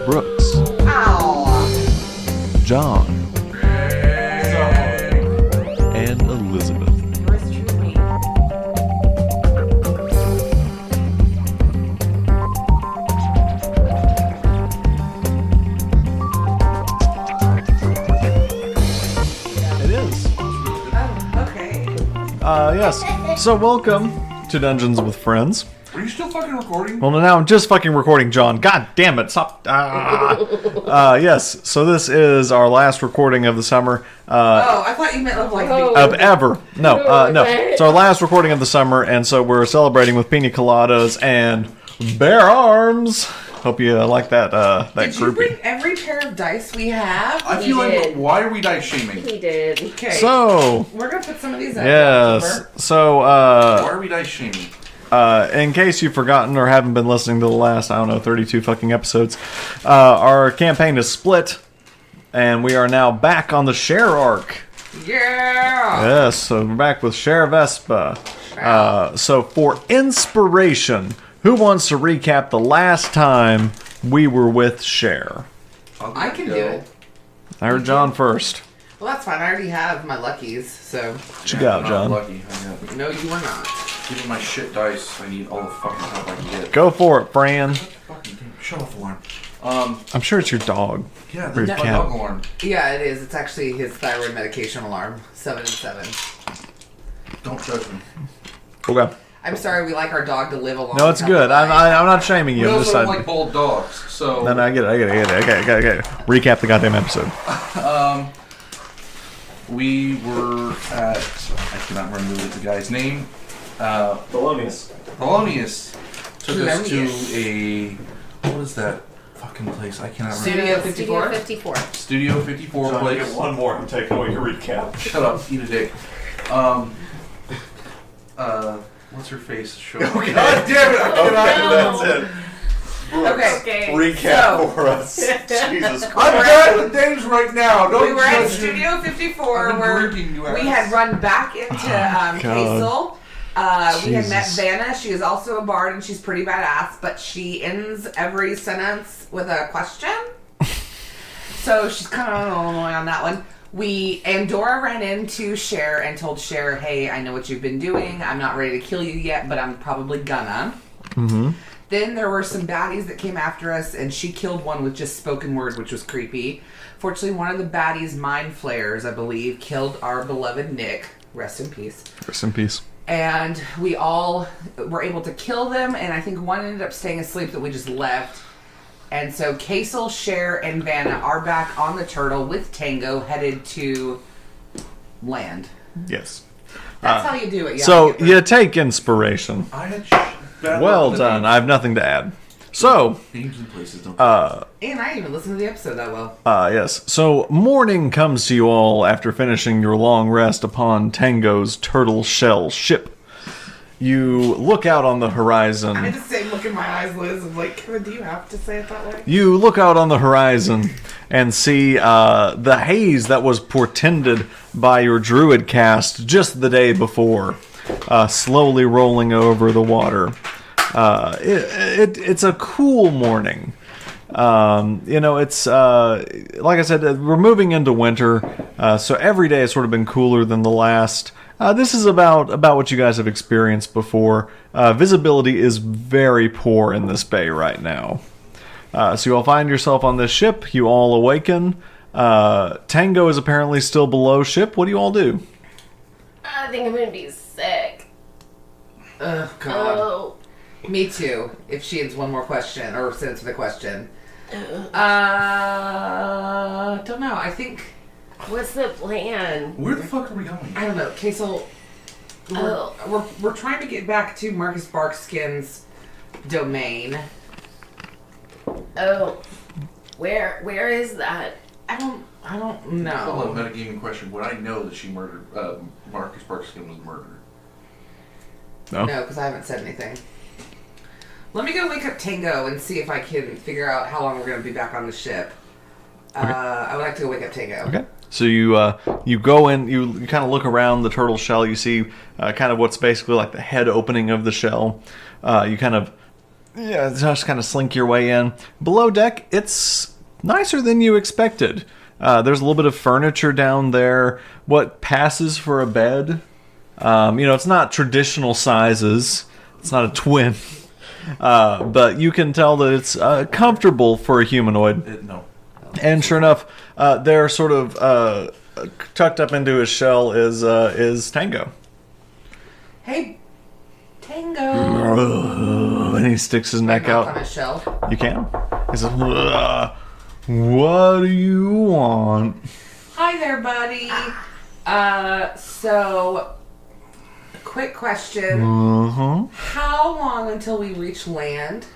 Brooks, Ow. John, and Elizabeth. Yours truly. It is. Oh, okay. Yes. So welcome to Dungeons with Friends. Are you still fucking recording? Well, now I'm just fucking recording, John. God damn it! Stop. Yes. So this is our last recording of the summer. I thought you meant of like Of ever. No. It's our last recording of the summer, and so we're celebrating with pina coladas and bear arms. Hope you like that. That Did you groupie. bring every pair of dice we have? I He feel like, did. why are we dice shaming? He did. Okay. So we're gonna put some of these up. yes. So Why are we dice shaming? in case you've forgotten or haven't been listening to the last, 32 fucking episodes, our campaign is split, and we are now back on the Cher arc. Yeah. Yes, so we're back with Cher Vespa. So for inspiration, who wants to recap the last time we were with Cher? I can do it. I heard John first. Well, that's fine. I already have my luckies, so. What you got, I'm John? lucky. I got, No, you are not. given my shit dice, I need all the fucking help I can get. Go for it, Fran. Fucking damn, shut off alarm. I'm sure it's your dog. Yeah, Or that's your my cat. dog alarm. Yeah, it is. It's actually his thyroid medication alarm. 7 and 7. Don't judge me. Okay. I'm sorry. We like our dog to live a long. No, it's good. I'm not shaming you. We I'm just also saying. like bold dogs, so... No, I get it. Okay. Recap the goddamn episode. We were at... I cannot remember the guy's name. Polonius. Polonius took us to Polonius. a... What is that fucking place? I cannot remember. Studio 54? Studio 54. Studio 54 place. one more. I'm taking away your recap. Shut up, eat a dick. What's her face? Show. Okay. God damn it! I cannot. That's it. Okay. Recap So- for us. Jesus Christ. I'm bad with names right now. Don't We were at judge me. Studio 54 I've been where drinking, you we ass. had run back into Kasel. We had met Jesus. Vanna. She is also a bard and she's pretty badass, but she ends every sentence with a question. So she's kind of annoying on that one. Dora ran into Cher and told Cher, hey, I know what you've been doing. I'm not ready to kill you yet, but I'm probably gonna. Mm-hmm. Then there were some baddies that came after us, and she killed one with just spoken word, which was creepy. Fortunately, one of the baddies, mind flayers, I believe, killed our beloved Nick. Rest in peace. Rest in peace. And we all were able to kill them, and I think one ended up staying asleep that we just left. And so Kasel, Cher, and Vanna are back on the turtle with Tango, headed to land. Yes. That's how you do it. So you take inspiration. I had bad Well luck with the done. names. I have nothing to add. So, Names and places don't. And I didn't even listened to the episode that well. yes. So morning comes to you all after finishing your long rest upon Tango's turtle shell ship. You look out on the I horizon. had the same look in my eyes, Liz. I'm like, Kevin, do you have to say it that way? You look out on the horizon and see the haze that was portended by your druid cast just the day before, slowly rolling over the water. It's a cool morning. It's like I said, we're moving into winter, so every day has sort of been cooler than the last. This is about what you guys have experienced before. Visibility is very poor in this bay right now. So you all find yourself on this ship. You all awaken. Tango is apparently still below ship. What do you all do? I think I'm gonna be sick. Oh, God. Oh. Me too, if she has one more question, or sentence with a question. Don't know. I think... What's the plan? Where the fuck are we going? I don't know. Kasel, we're trying to get back to Marcus Barkskin's domain. Oh. Where is that? I don't Hello, know. metagaming question. Would I know that she murdered Marcus Barkskin was murdered? No. No, because I haven't said anything. Let me go wake up Tango and see if I can figure out how long we're going to be back on the ship. I would like to go wake up Tango. Okay. So you go in, you kind of look around the turtle shell. You see kind of what's basically like the head opening of the shell. You kind of just kind of slink your way in. Below deck, it's nicer than you expected. There's a little bit of furniture down there. What passes for a bed? It's not traditional sizes. It's not a twin. But you can tell that it's comfortable for a humanoid. No. And sure enough, they're sort of tucked up into his shell is Tango. Hey, Tango. And he sticks his neck Knock out. on his shell. You can. He says, "What do you want?" Hi there, buddy. So, quick question. How long until we reach land?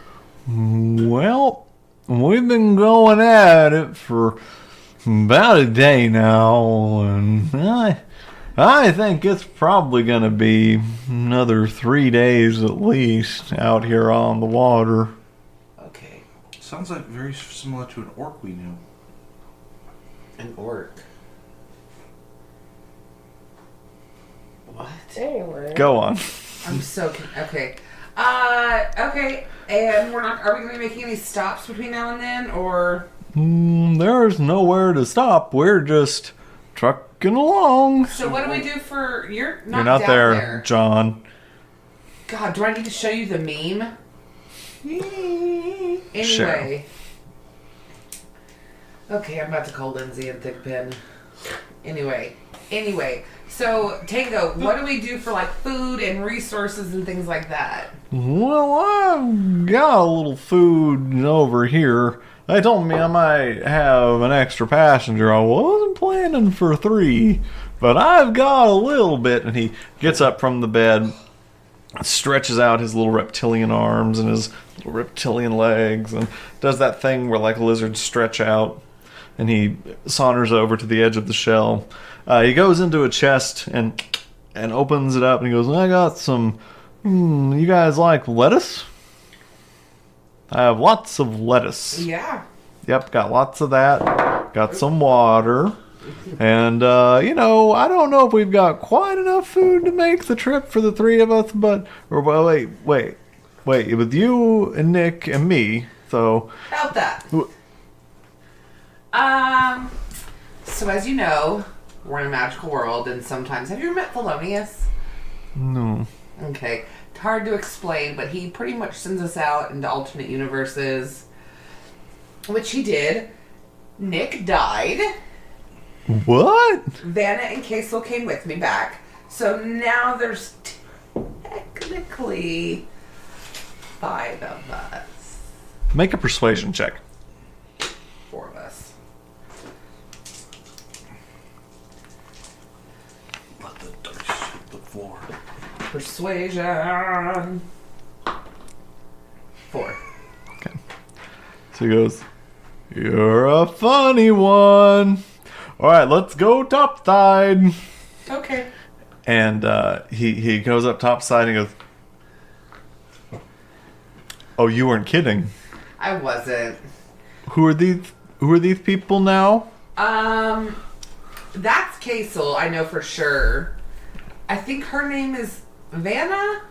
Well, we've been going at it for about a day now, and I think it's probably going to be another 3 days at least out here on the water. Okay. Sounds like very similar to an orc we knew. An orc. What? Anyway. Go on. I'm so okay. Okay. And are we going to be making any stops between now and then, or? There's nowhere to stop. We're just trucking along. So what do we do for? You're not You're not down there, John. God, do I need to show you the meme? Anyway. Sure. Okay, I'm about to call Lindsay and Thick Pen. Anyway. So, Tango, what do we do for like food and resources and things like that? Well, I've got a little food over here. They told me I might have an extra passenger. I wasn't planning for 3, but I've got a little bit. And he gets up from the bed, stretches out his little reptilian arms and his little reptilian legs, and does that thing where like lizards stretch out. And he saunters over to the edge of the shell. He goes into a chest and opens it up, and he goes, "I got some. You guys like lettuce? I have lots of lettuce. Yeah. Yep, got lots of that. Got some water. And, I don't know if we've got quite enough food to make the trip for the 3 of us, but... Wait. With you and Nick and me, so... About that. So as you know, we're in a magical world, and sometimes... Have you ever met Thelonious? No. Okay. It's hard to explain, but he pretty much sends us out into alternate universes. Which he did. Nick died. What? Vanna and Kasel came with me back. So now there's technically 5 of us. Make a persuasion check. 4 of us. Let the dice hit the floor. Persuasion. 4. Okay. So he goes, "You're a funny one. All right, let's go topside." Okay. And he goes up topside and he goes, "Oh, you weren't kidding. I wasn't. Who are these people now?" That's Kasel, I know for sure. I think her name is Vanna?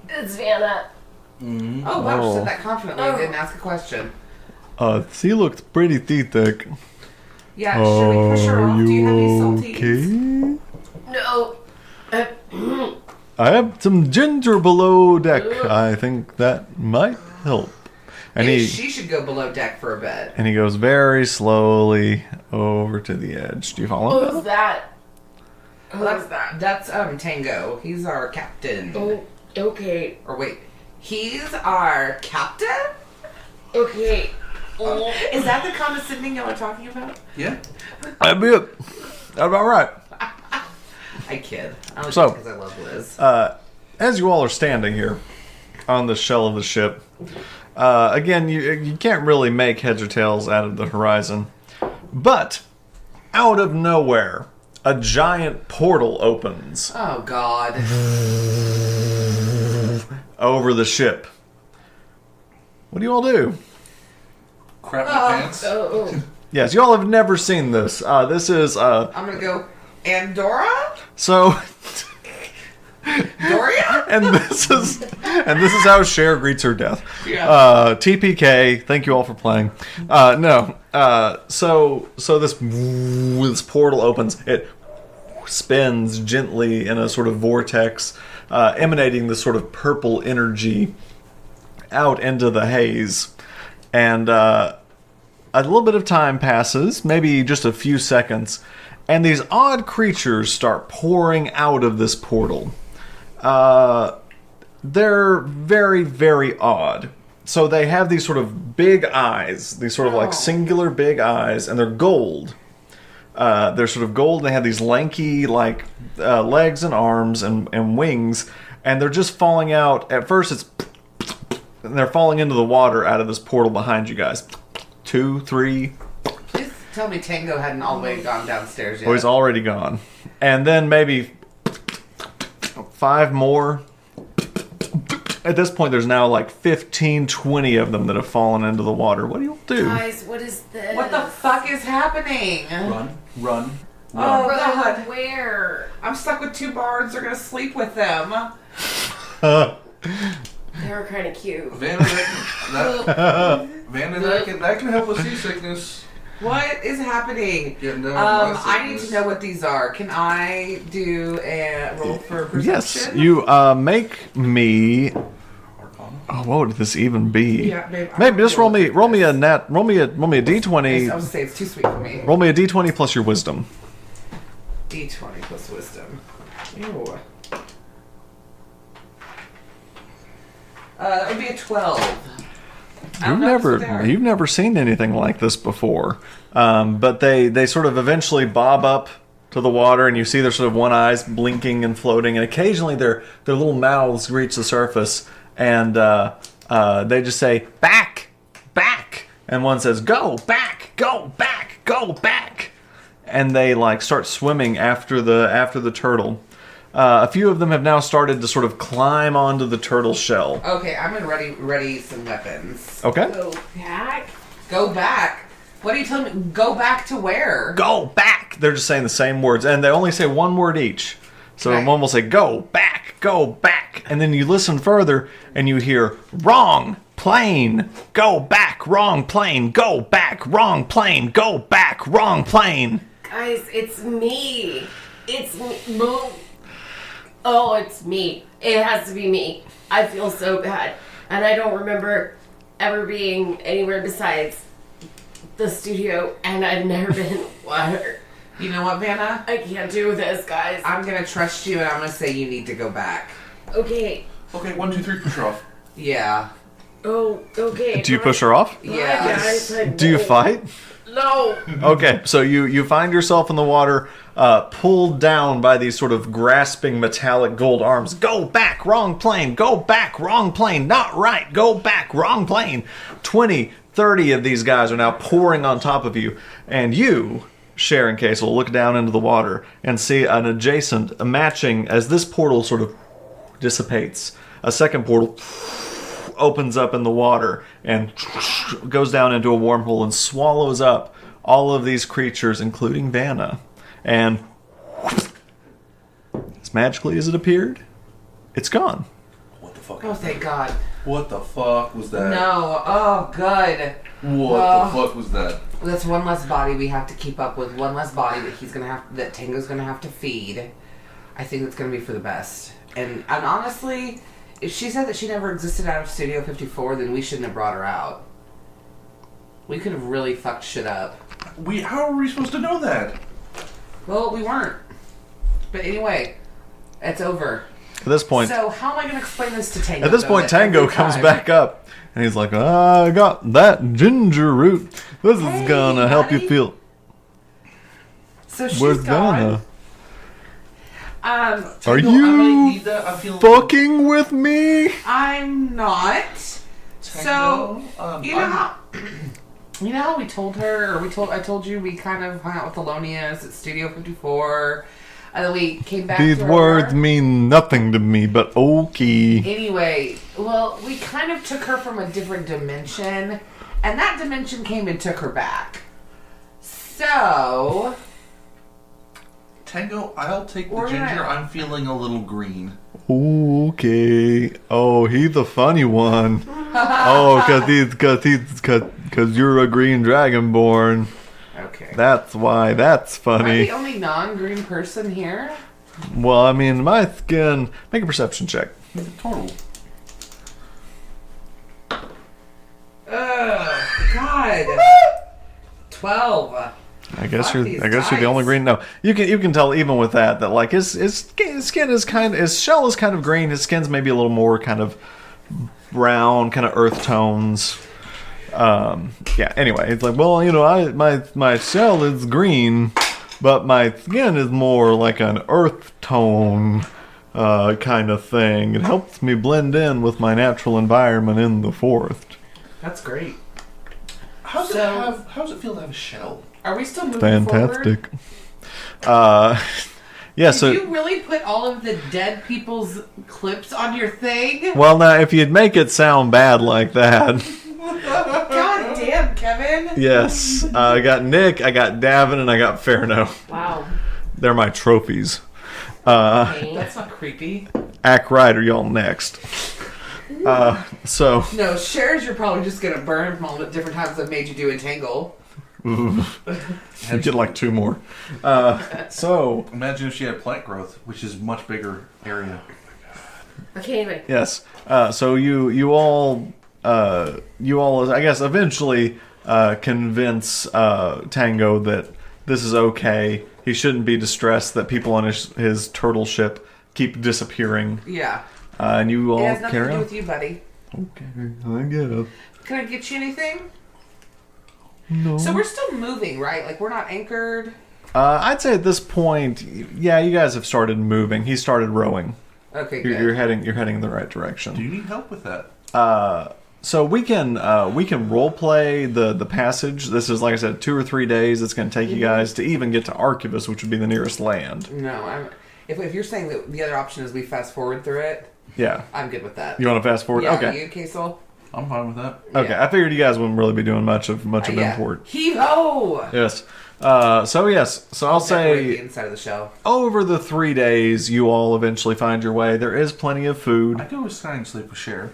It's Vanna. Oh, wow, she said that confidently. I didn't ask a question. She looks pretty thick. Yeah, should we push her off? Do you have any salties? Okay? No. I have some ginger below deck. I think that might help. And Maybe she should go below deck for a bit. and he goes very slowly over to the edge. Do you follow? Who's that? Well, that's Tango. He's our captain. Oh, okay. Or wait, he's our captain? Okay. Is that the condescending y'all are talking about? Yeah. That'd be it. That's about right. I kid. I only So, because I love Liz. As you all are standing here on the shell of the ship, again, you can't really make heads or tails out of the horizon, but out of nowhere, a giant portal opens Oh, God. over the ship. What do you all do? Crap my pants. Oh. Yes, you all have never seen this. This is I'm going to go, Andorra? so Doria? and this is how Cher greets her death. Yeah. TPK. Thank you all for playing. So this portal opens. It spins gently in a sort of vortex, emanating this sort of purple energy out into the haze, and a little bit of time passes, maybe just a few seconds, and these odd creatures start pouring out of this portal. They're very, very odd. So they have these sort of big eyes, these sort of like singular big eyes, and they're gold. They're sort of gold, and they have these lanky like legs and arms and wings, and they're just falling out. At first and they're falling into the water out of this portal behind you guys. 2, 3. Please tell me Tango hadn't all the way gone downstairs yet. Oh, he's already gone. And then maybe 5 more. At this point, there's now like 15, 20 of them that have fallen into the water. What do you do? Guys, what is this? What the fuck is happening? Run. Oh, God. Where? I'm stuck with 2 bards. They're going to sleep with them. They were kind of cute. Vanna, that can help with seasickness. What is happening? Yeah, I need to know what these are. Can I do a roll for perception? Yes, you make me. Oh, what would this even be? Yeah, babe, Maybe just roll me a d20. I was say it's too sweet for me. Roll me a d20 plus your wisdom. D20 plus wisdom. Ew. That would be a 12. You've never seen anything like this before. But they sort of eventually bob up to the water, and you see their sort of one eyes blinking and floating, and occasionally their little mouths reach the surface, and they just say back, and one says go back, go back, go back, and they like start swimming after the turtle. A few of them have now started to sort of climb onto the turtle shell. Okay, I'm gonna ready some weapons. Okay. Go back? Go back? What are you telling me? Go back to where? Go back! They're just saying the same words, and they only say one word each. So Okay. one will say, go back, and then you listen further, and you hear, wrong plane, go back, wrong plane, go back, wrong plane, go back, wrong plane. Guys, it's me. It's me. Oh, it's me. It has to be me. I feel so bad. And I don't remember ever being anywhere besides the studio, and I've never been in water. You know what, Vanna? I can't do this, guys. I'm gonna trust you, and I'm gonna say you need to go back. Okay. Okay, 1, 2, 3, push her off. Yeah. Oh, okay. Do you push her off? Yeah. Guys, I Do you won't. fight? No. Okay, so you find yourself in the water, pulled down by these sort of grasping metallic gold arms. Go back, wrong plane. Go back, wrong plane. Not right. Go back, wrong plane. 20, 30 of these guys are now pouring on top of you. And you, Cher and Kasel, look down into the water and see an adjacent, matching, as this portal sort of dissipates, a second portal opens up in the water and goes down into a wormhole and swallows up all of these creatures, including Vanna. And as magically as it appeared, it's gone. What the fuck? Oh, thank God. What the fuck was that? No. Oh, good. What the fuck was that? That's one less body we have to keep up with. One less body that Tango's gonna have to feed. I think that's gonna be for the best. And honestly, if she said that she never existed out of Studio 54, then we shouldn't have brought her out. We could have really fucked shit up. How are we supposed to know that? Well, we weren't. But anyway, it's over. At this point, So how am I gonna explain this to Tango? At this though, point, that Tango every comes time- back up, and he's like, I got that ginger root. This Hey, is gonna help you buddy. feel... So she's Where's gone. Vanna? Are Tango, I might you need that. I feel fucking with me? I'm not. So Tango, you know how you know how we told her, or I told you we kind of hung out with the Lonias at Studio 54, and then we came back. These to words her. mean nothing to me, but okay. Anyway, well, we kind of took her from a different dimension, and that dimension came and took her back. So Tango, I'll take the We're ginger. gonna- I'm feeling a little green. Okay. Oh, he's the funny one. Oh, cause you're a green dragonborn. Okay. That's why. That's Am I funny. the only non-green person here? Well, I mean, my skin. Make a perception check. Total. God. 12. I guess Fuck you're. these I guess you're the dice. only green. No, you can tell even with that like his skin is his shell is kind of green. His skin's maybe a little more kind of brown, kind of earth tones. Yeah. Anyway, it's like, well, my shell is green, but my skin is more like an earth tone kind of thing. It helps me blend in with my natural environment in the forest. That's great. How's it feel to have a shell? Are we still moving Fantastic. forward? Yeah. Did So. you really put all of the dead people's clips on your thing? Well, now, if you'd make it sound bad like that. God damn, Kevin. Yes. I got Nick, I got Davin, and I got Ferno. Wow. They're my trophies. Okay. That's not creepy. Act right or y'all next. So. No, Cher's you're probably just gonna burn from all the different times I've made you do Entangle. You get like 2 more. So. Imagine if she had plant growth, which is much bigger area. Okay, anyway. Yes. So you all, I guess, eventually convince Tango that this is okay. He shouldn't be distressed that people on his turtle ship keep disappearing. Yeah. And you all It has nothing carry to do on? with you, buddy. Okay, I get it. Can I get you anything? No. So we're still moving, right? Like we're not anchored. I'd say at this point, yeah, you guys have started moving. He started rowing. Okay, good. You're heading in the right direction. Do you need help with that? So we can role play the passage. This is, like I said, 2 or 3 days. It's going to take you guys to even get to Archivus, which would be the nearest land. No, if you're saying that the other option is we fast forward through it, Yeah. I'm good with that. You want to fast forward? Yeah, Okay. you, Kasel? I'm fine with that. Okay. Yeah. I figured you guys wouldn't really be doing much of Yeah. import. Heave-ho! Yes. So yes. So I'll Decorate the say inside of the shell. over the 3 days, you all eventually find your way. There is plenty of food. I go with Stein sleep with Cher.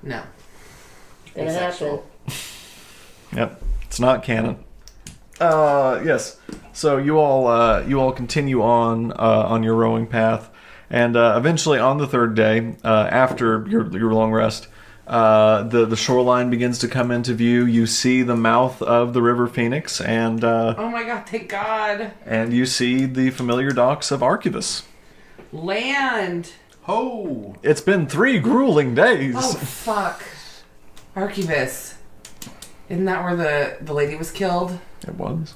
No. Gonna happen. Asexual. Yep, it's not canon. Yes. So you all continue on your rowing path, and eventually on the 3rd day, after your long rest, the shoreline begins to come into view. You see the mouth of the River Phoenix, and Oh my god, thank God. and you see the familiar docks of Archivus. Land. Ho! It's been 3 grueling days. Oh, fuck. Archivus. Isn't that where the lady was killed? It was.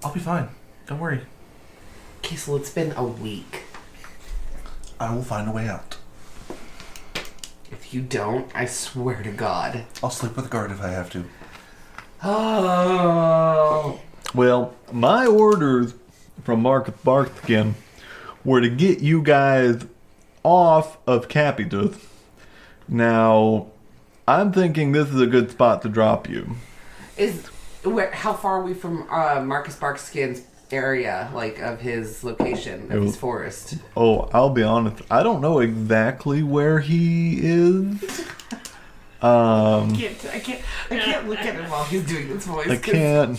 I'll be fine. Don't worry. Kasel, it's been a week. I will find a way out. If you don't, I swear to God. I'll sleep with the guard if I have to. Oh. Well, my orders from Marcus Barthkin were to get you guys off of Capitus. Now, I'm thinking this is a good spot to drop you. How far are we from Marcus Barkskin's area, like of his location, of his forest? Oh, I'll be honest, I don't know exactly where he is. I can't look at him while he's doing this voice. I can't.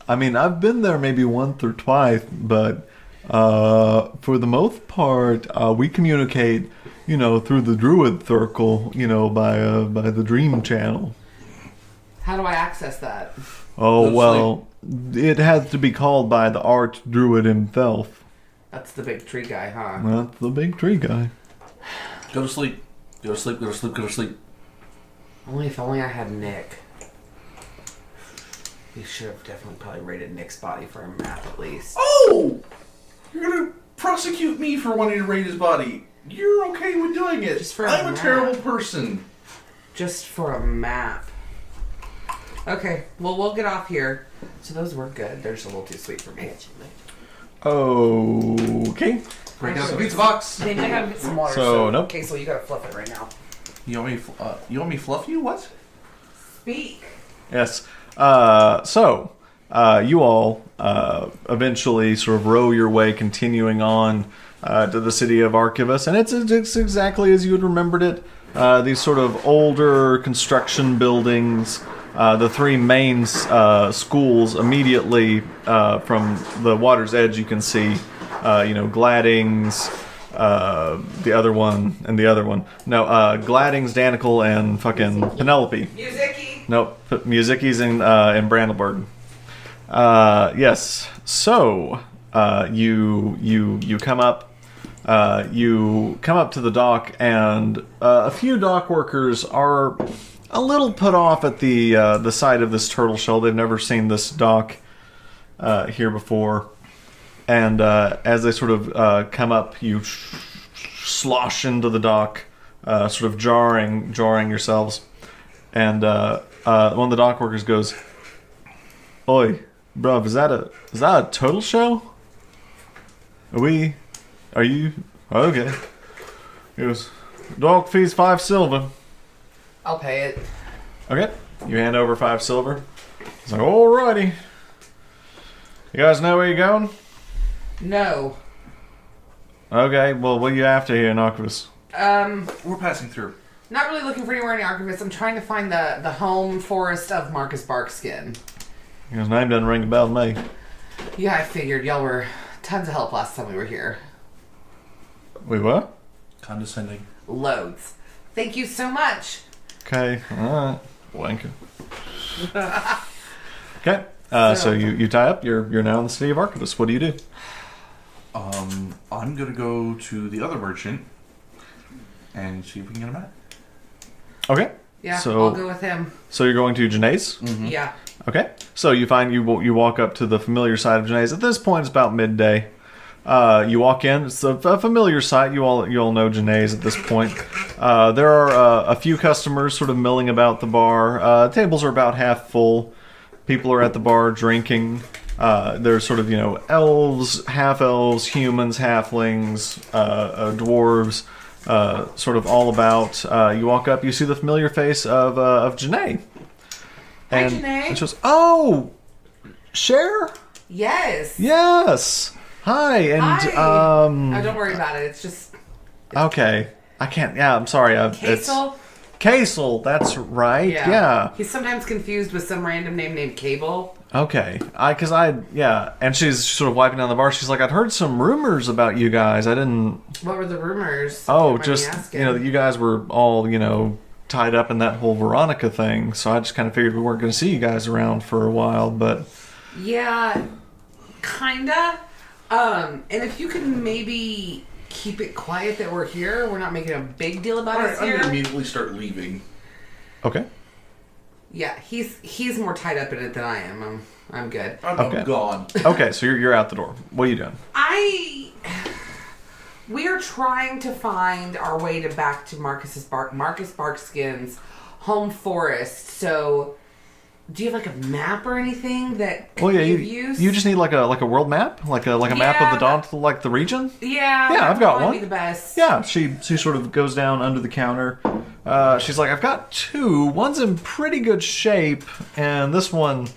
I mean, I've been there maybe once or twice, but for the most part, we communicate, through the Druid Circle, by the Dream Channel. How do I access that? Oh, Go to well, it has to be called by the Archdruid himself. That's the big tree guy, huh? That's the big tree guy. Go to sleep. Go to sleep, go to sleep, go to sleep. If only I had Nick. We should have definitely probably rated Nick's body for a map at least. Oh! You're gonna prosecute me for wanting to raid his body. You're okay with doing it. Just for a I'm a map. terrible person. Just for a map. Okay, well, we'll get off here. So those were good. They're just a little too sweet for me. Okay. Break down the pizza box. Maybe I gotta get some water. So, nope. Okay, so you gotta fluff it right now. You want me to fluff you? What? Speak. Yes. So, you all eventually sort of row your way, continuing on to the city of Archivus, and it's exactly as you had remembered it. These sort of older construction buildings. The three main schools immediately from the water's edge, you can see, Gladdings, the other one, and the other one. No, Gladdings, Danical, and fucking Penelope. Musicki. Nope, Musicki's in Brandelburg. Yes. So you come up. You come up to the dock, and a few dock workers are a little put off at the sight of this turtle shell. They've never seen this dock here before, and as they sort of come up, you slosh into the dock, sort of jarring yourselves, and one of the dock workers goes, "Oi, bruv, is that a turtle shell? Are you okay?" He goes, "Dog fees 5 silver." I'll pay it. Okay, you hand over 5 silver. It's like, alrighty. You guys know where you're going? No. Okay, well, what are you after here in Archivus? We're passing through. Not really looking for anywhere in the Archivist. I'm trying to find the home forest of Marcus Barkskin. His name doesn't ring a bell to me. Yeah, I figured y'all were tons of help last time we were here. We what? Condescending. Loads. Thank you so much. Okay, alright. Wanker. Okay, so you tie up. You're now in the city of Archivus. What do you do? I'm gonna go to the other merchant and see if we can get a map. Okay. Yeah, So- I'll go with him. So you're going to Janae's? Yeah. Okay. So you find you walk up to the familiar site of Janae's. At this point, it's about midday. You walk in. It's a familiar sight. You all know Janae's at this point. There are a few customers sort of milling about the bar. Tables are about half full. People are at the bar drinking. There's sort of elves, half elves, humans, halflings, dwarves, sort of all about. You walk up. You see the familiar face of Janae. Hi, And Janae. she goes, "Oh, Cher? Yes. Yes. Hi." And Hi. Oh, don't worry about it. It's just okay. I can't. Yeah, I'm sorry. It's Kasel. Kasel. That's right. Yeah. He's sometimes confused with some random name named Cable. Okay. And she's sort of wiping down the bar. She's like, "I'd heard some rumors about you guys. I didn't." What were the rumors? Oh, Don't mind me just asking. that you guys were all tied up in that whole Veronica thing. So I just kind of figured we weren't going to see you guys around for a while. But Yeah, kinda. And if you can maybe keep it quiet that we're here, we're not making a big deal about Alright, us I'm here. gonna immediately start leaving. okay. Yeah, he's more tied up in it than I am. I'm good. Okay. I'm gone. Okay. So you're out the door. What are you doing? We are trying to find our way back to Marcus Barkskin's home forest. So, do you have like a map or anything that Well, yeah. you've You used? just need like a world map, like a map of the Dauntilus, like the region. Yeah, Yeah, that'd I've got probably one. Be the best. Yeah, she sort of goes down under the counter. She's like, "I've got 2. One's in pretty good shape, and this one,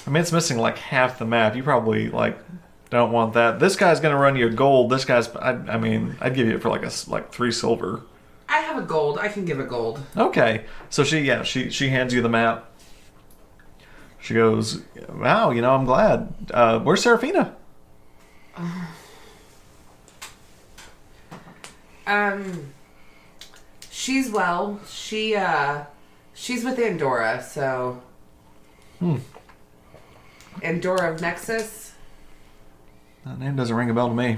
I mean, it's missing like half the map. You probably don't want that. This guy's gonna run you a gold. This guy's, I'd give you it for like 3 silver." I have a gold. I can give a gold. Okay, so she hands you the map. She goes, "Wow, I'm glad. Where's Seraphina?" She's well. She's with Andorra, so. Andorra of Nexus. That name doesn't ring a bell to me.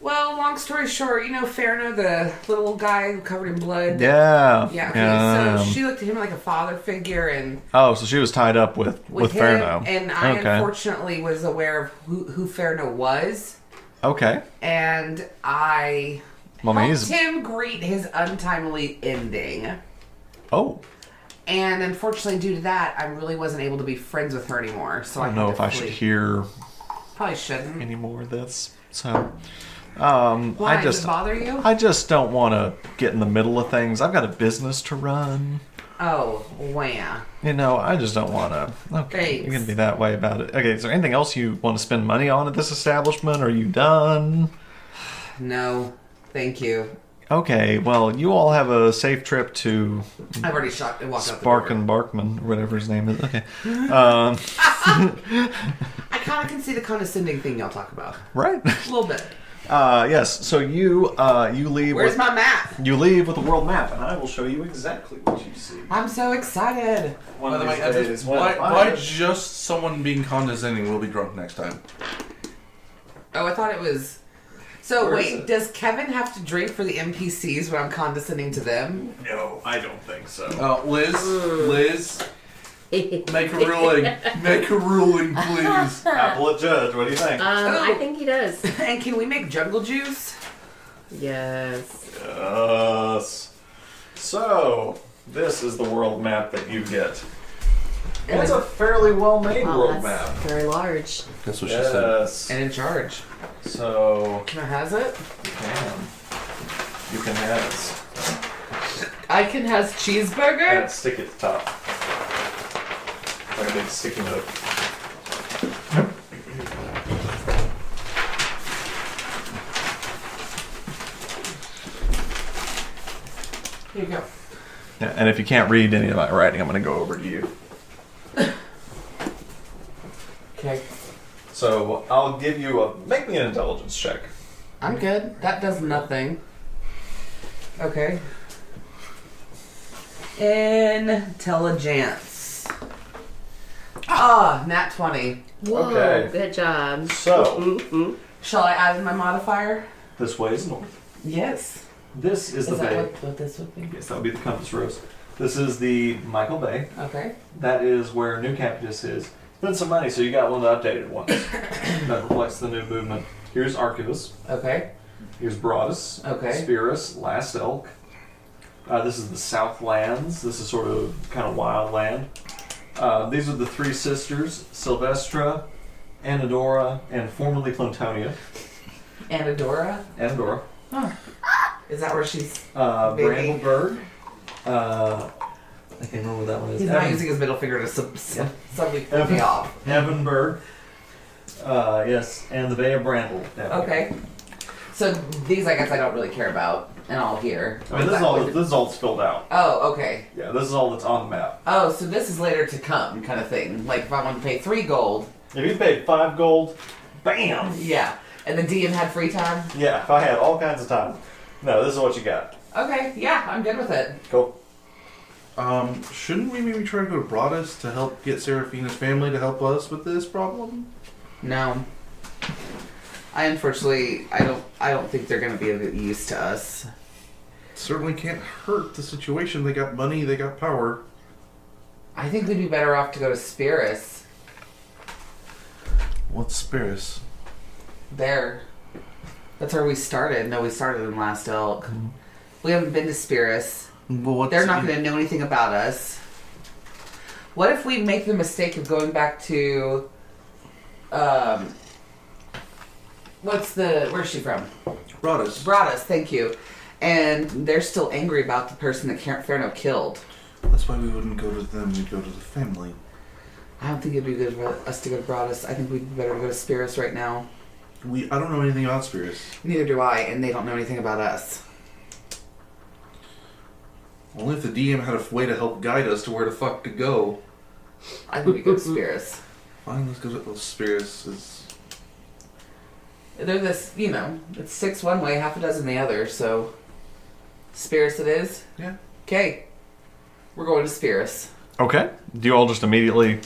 Well, long story short, Farno, the little guy covered in blood. Yeah. Yeah. Okay. So she looked at him like a father figure, and Oh, so she was tied up with him, Ferno. and I Okay. unfortunately was aware of who Farno was, Okay. and I Well, I mean, helped him greet his untimely ending. Oh. And unfortunately, due to that, I really wasn't able to be friends with her anymore. So I don't know if I should hear Probably shouldn't. any more of this. So, Why? I Does it bother you? I just don't want to get in the middle of things. I've got a business to run. Oh, wow. You know, I just don't want to. Okay, Thanks. you're gonna be that way about it. Okay, is there anything else you want to spend money on at this establishment? Are you done? No, thank you. Okay, well, you all have a safe trip to I've already walked out the Spark door. and Barkman, or whatever his name is. Okay, I kind of can see the condescending thing y'all talk about. right. A little bit. Yes. So you leave. Where's with, my map? You leave with the world map, and I will show you exactly what you see. I'm so excited. One By the of way, these I days, just, when I why find it. just someone being condescending will be drunk next time? Oh, I thought it was... So, Where is wait, it? does Kevin have to drink for the NPCs when I'm condescending to them? No, I don't think so. Liz, make a ruling. Make a ruling, please. Appellate judge, what do you think? I think he does. And can we make jungle juice? Yes. Yes. So, this is the world map that you get. And it's a fairly well-made Wow, world that's map. very large. That's what she said. Yes. And in charge. So, Can I has it? you can have it. I can has cheeseburger? And stick it at the top. Like a big sticky note. Here you go. Yeah, and if you can't read any of my writing, I'm going to go over to you. Okay. So, I'll give you a... Make me an intelligence check. I'm good. That does nothing. Okay. Intelligence. Ah, nat 20. Whoa, Okay. good job. So, Shall I add in my modifier? this way is north. Yes. This is the Is that bay. what this would be? Yes, that would be the compass rose. This is the Michael Bay. Okay. That is where New Capitus is. Spend some money, so you got one of the updated ones. That reflects the new movement. Here's Archivus. Okay. Here's Broadus. Okay. Spirus. Last Elk. This is the Southlands. This is sort of kind of wild land. These are the three sisters, Sylvestra, Anadora, and formerly Clintonia. Anadora? Anadora. Huh. Is that where she's... Brandleberg. I can't remember what that one is. He's not using his middle finger to suddenly pull me off. Evanberg. Yes, and the Bay of Brandle. Okay. So these, I guess, I don't really care about, and all here. I mean, this is all that's filled out. Oh, okay. Yeah, this is all that's on the map. Oh, so this is later to come, kind of thing. Like if I want to pay 3 gold. If you paid 5 gold, bam! Yeah. And the DM had free time. Yeah, if I had all kinds of time. No, this is what you got. Okay. Yeah, I'm good with it. Cool. Shouldn't we maybe try to go to Broadus to help get Seraphina's family to help us with this problem? No. I unfortunately, I don't think they're going to be of use to us. Certainly can't hurt the situation. They got money, they got power. I think we'd be better off to go to Spirus. What's Spirus? There. That's where we started. No, we started in Last Elk. We haven't been to Spirus. Well, what's They're not going to know anything about us. What if we make the mistake of going back to... where's she from? Broadus. Broadus, thank you. And they're still angry about the person that Ferno killed. That's why we wouldn't go to them, we'd go to the family. I don't think it'd be good for us to go to Broadus. I think we'd better go to Spirus right now. I don't know anything about Spirus. Neither do I, and they don't know anything about us. Only if the DM had a way to help guide us to where the fuck to go. I think we go to Spirus. Fine, let's go to Spirus. They're this, it's 6 one way, half a dozen the other, so... Spirus it is? Yeah. Okay. We're going to Spirus. Okay. Do you all just immediately...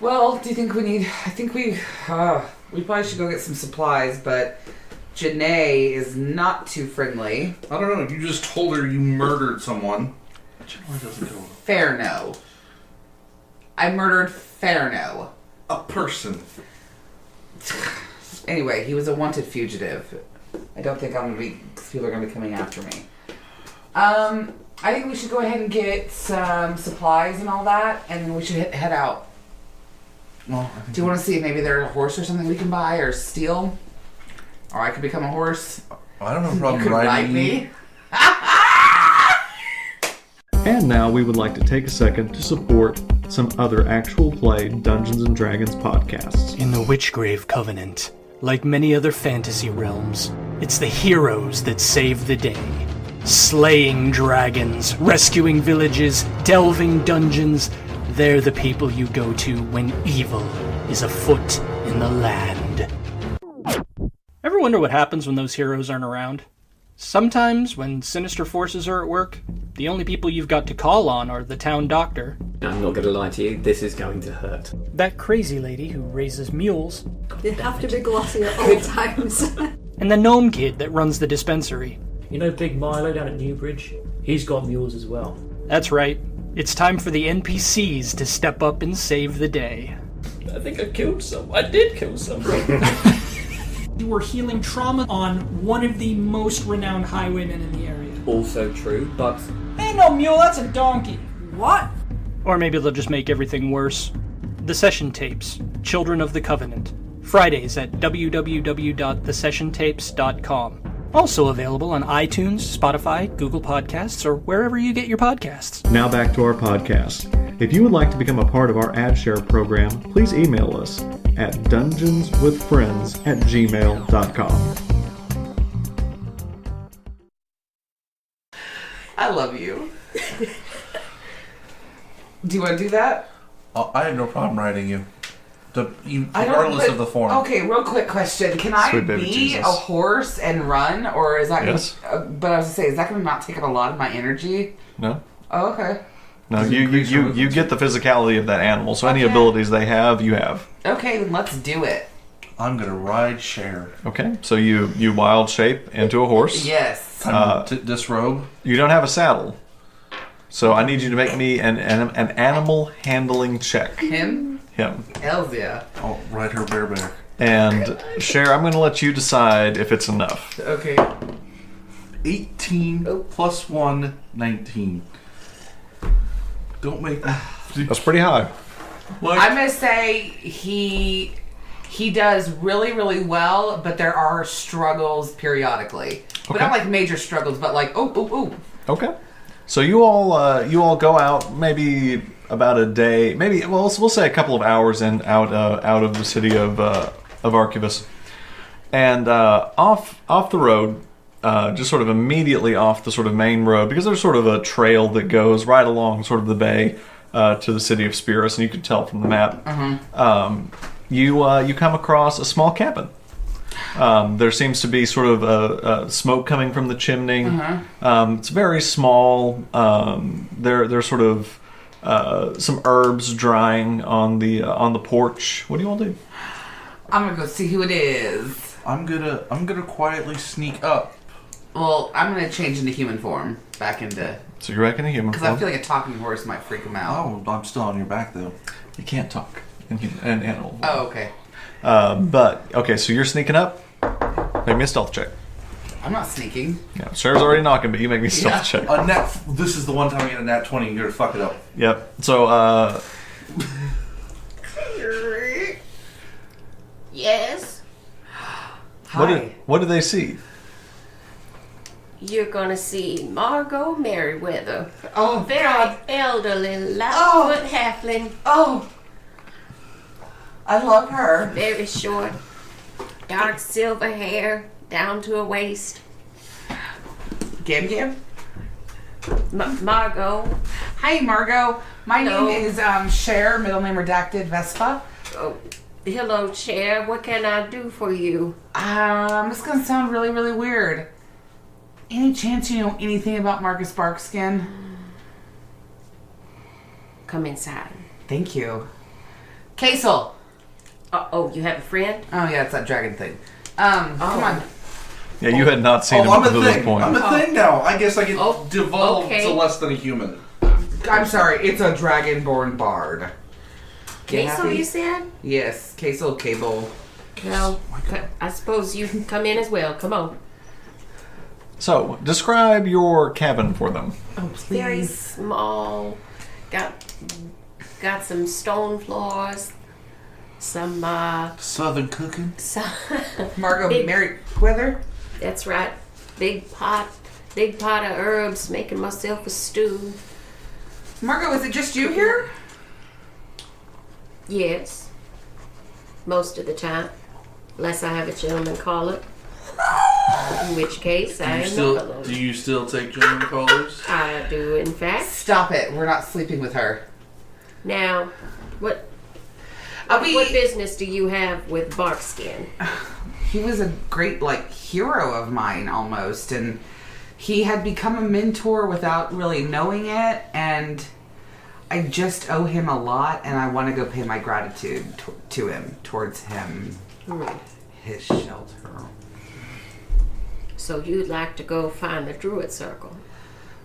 Well, do you think we need... I think we probably should go get some supplies, but... Janae is not too friendly. I don't know, you just told her you murdered someone. Why doesn't go? Ferno. I murdered Ferno. A person. Anyway, he was a wanted fugitive. I don't think people are gonna be coming after me. I think we should go ahead and get some supplies and all that, and then we should head out. Well, Do you want to see if maybe there's a horse or something we can buy or steal? Or I could become a horse. I don't have a You problem could ride riding me. And now we would like to take a second to support some other actual play Dungeons & Dragons podcasts. In the Witchgrave Covenant, like many other fantasy realms, it's the heroes that save the day. Slaying dragons, rescuing villages, delving dungeons, they're the people you go to when evil is afoot in the land. Ever wonder what happens when those heroes aren't around? Sometimes, when sinister forces are at work, the only people you've got to call on are the town doctor, I'm not going to lie to you, this is going to hurt. that crazy lady who raises mules, They have to be glossy at all times. and the gnome kid that runs the dispensary. You know Big Milo down at Newbridge? He's got mules as well. That's right. It's time for the NPCs to step up and save the day. I think I killed some. I did kill someone. You were healing trauma on one of the most renowned highwaymen in the area. Also true, but Ain't no mule, that's a donkey. What? Or maybe they'll just make everything worse. The Session Tapes, Children of the Covenant. Fridays at www.thesessiontapes.com. Also available on iTunes, Spotify, Google Podcasts, or wherever you get your podcasts. Now back to our podcast. If you would like to become a part of our ad share program, please email us at dungeonswithfriends@gmail.com. I love you. Do you want to do that? I have no problem writing you. I don't- Regardless but- of the form. Okay, real quick question. Can I Sweet baby be Jesus. a horse and run? Or is that Yes. but I was going to say, is that going to not take up a lot of my energy? No? Oh, okay. No, you get the physicality of that animal, so any Okay. abilities they have, you have. Okay, then let's do it. I'm going to ride Cher. Okay, so you wild shape into a horse. Yes. Time to disrobe. You don't have a saddle. So I need you to make me an animal handling check. Him? Him. Hells yeah. I'll ride her bareback. And Cher, I'm going to let you decide if it's enough. Okay. 18 plus 1, 19. Don't make me... That's pretty high. I'm going to say he does really, really well, but there are struggles periodically. But Okay. not like major struggles, but like, ooh. Okay. So you all go out maybe about a day, maybe we'll say a couple of hours out of the city of Archivus, and off the road, just sort of immediately off the sort of main road, because there's sort of a trail that goes right along sort of the bay to the city of Spirus, and you can tell from the map. You come across a small cabin. There seems to be sort of smoke coming from the chimney. It's very small. There's sort of some herbs drying on the porch. What do you want to do? I'm going to go see who it is. I'm gonna quietly sneak up. Well, I'm going to change into human form. Back into... So you're back in a human Because form. I feel like a talking horse might freak him out. Oh, I'm still on your back though. You can't talk in animal form. Oh, okay. But okay, so you're sneaking up. Make me a stealth check. I'm not sneaking. Yeah, Cher's already knocking, but you make me a stealth check. This is the one time I get a nat 20 and you're gonna fuck it up. Yep. So Yes, what do they see? you're gonna see Margot Merriweather. Oh, Very God. elderly, Lightfoot halfling, Oh. I love her. very short, dark silver hair down to her waist. Gam? Margot. Hi, Margot. My Hello. name is Cher, middle name redacted, Vespa. Oh, hello, Cher. What can I do for you? This is going to sound really, really weird. Any chance you know anything about Marcus Barkskin? Come inside. Thank you. Kasel. Oh, you have a friend? Oh, yeah, it's that dragon thing. Come on. Yeah, you had not seen him I'm up a to this thing. point. I'm a thing now. I guess I can Oh, devolve okay. to less than a human. I'm sorry, it's a dragonborn bard. Get Kasel, happy? you said? Yes, Kasel Cable. Well, I suppose you can come in as well. Come on. So, describe your cabin for them. Oh, Very please. small. Got some stone floors. Some Southern cooking. Margot Big- Merriweather? That's right. Big pot of herbs, making myself a stew. Margot, is it just you here? Yes. Most of the time. Unless I have a gentleman caller. In which case, I am not alone. Do you still take gentleman callers? I do, in fact. Stop it. We're not sleeping with her. Now, what business do you have with Barkskin? He was a great, hero of mine, almost. And he had become a mentor without really knowing it. And I just owe him a lot. And I want to go pay my gratitude to him, towards him. His shelter. So you'd like to go find the Druid Circle?